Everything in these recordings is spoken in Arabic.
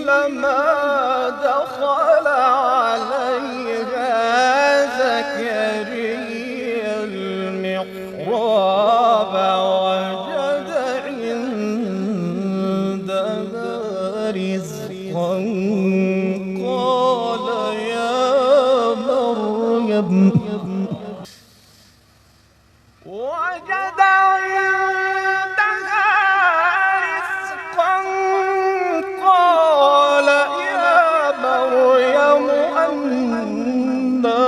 كلما دخل عليها زكريا المحراب وجد عندها رزقا قال يا مريم وجد عندها رزقا قال يا مريم أنى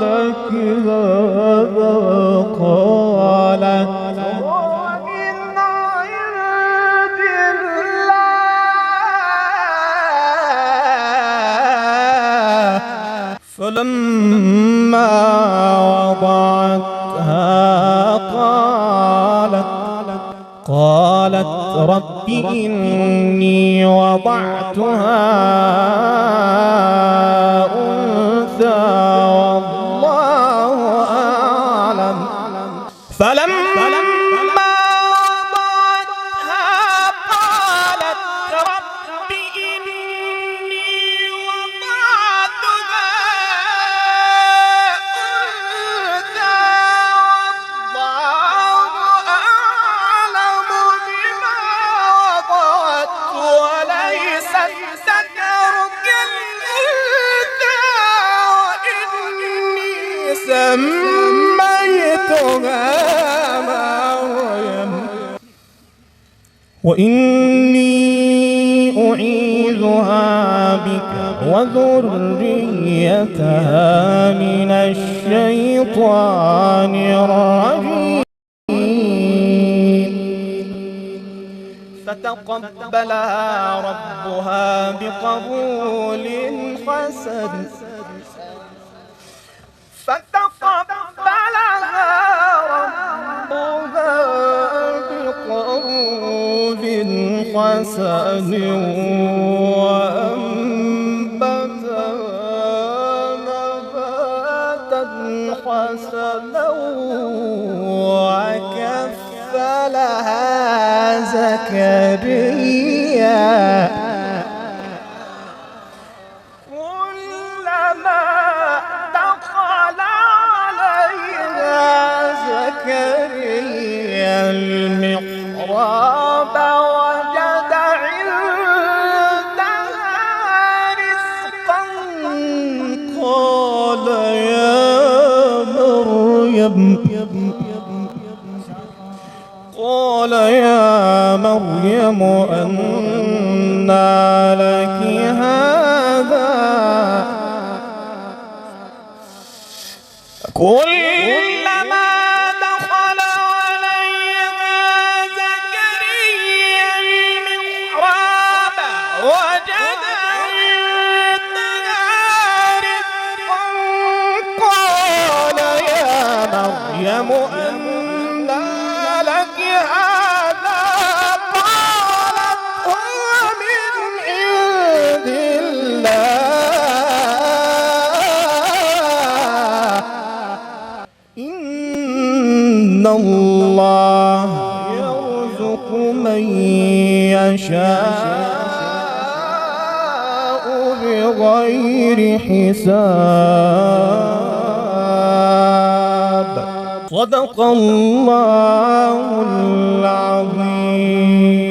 لك هذا قالت ومن عند الله فلما وضعتها قالت رب إني وضعتها أنثى والله أعلم فلما وضعتها قالت رب إني وضعتها أنثى والله أعلم بما وضعت وليس الذكر كالأنثى وإني أعيذها بك وذريتها من الشيطان الرجيم فتقبلها ربها بقبول حسن حسن وأنبتها نباتا حسنا وكفلها زكريا كلما دخل عليها زكريا المحراب وجد عندها رزقا قال يا مريم أنى لك هذا كلما دخل عليها زكريا المحراب وجد عندها رزقا قال يا مريم أنى لك هذا قالت هو من عند الله إن الله يرزق من يشاء بغير حساب صدق الله العظيم.